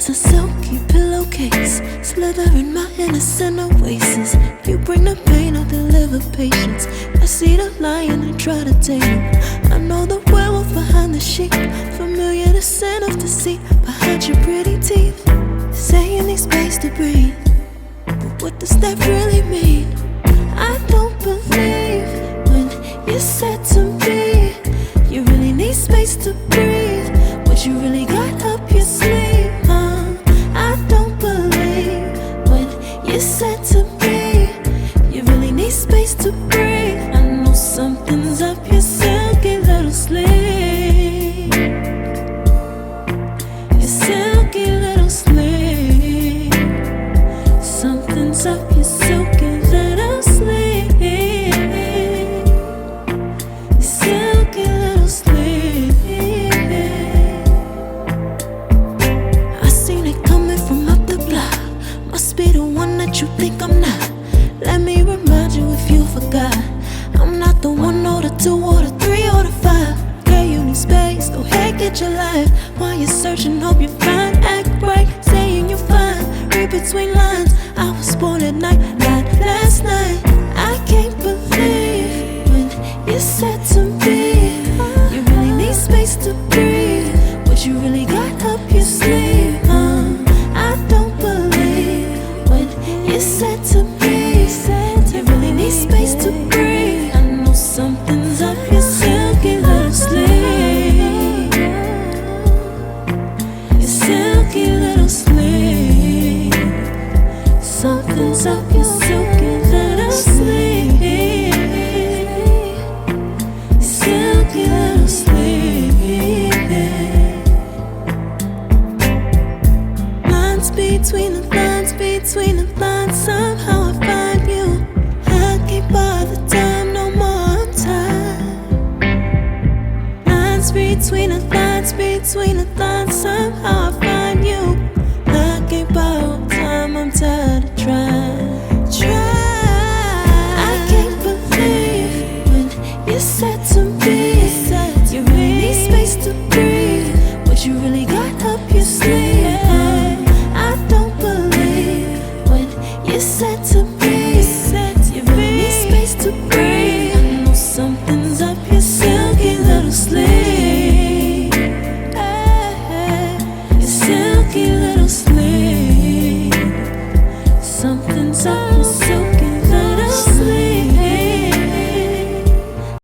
It's a silky pillowcase, slithering my innocent oasis. You bring the pain, I'll deliver patience. I see the lion and try to tame him. I know the werewolf behind the sheep, familiar the scent of deceit behind your pretty teeth. Say you need space to breathe, but what does that really mean? I don't believe when you said to me you really need space to breathe. What you really got up your sleeve, I don't believe when you said to me you really need space to breathe. I know something's up your silky little sleeve, your silky little sleeve. Something's up your silky little sleeve, your silky little sleeve. I seen it coming from up the block. Must be the one that you think I'm not. Let me remind you if you forgot, I'm not the 1 or the 2 or the 3 or the 5. Girl, you need space, go ahead, get your life. While you're searching, hope you find. Act right, saying you're fine. Read between lines, I was born at night, not last night. I can't believe when you said to me you really need space to breathe. What you really got up your sleeve, I don't believe when you said to me you really need space to breathe. I know something's up your silky little sleeve, your silky little sleeve. Something's up your silky little sleeve, silky little sleeve. Lines between the lines, between the lines, somehow I find you. I can't bother time no more time. Lines between the lines, between the lines, somehow I find you. I can't borrow time, I'm tired of trying. I can't believe when you said to me you really need space to breathe. What you really got up your sleeve, I don't believe when you said to me you really need space to breathe. I know something's up your silky little sleeve, your silky little sleeve.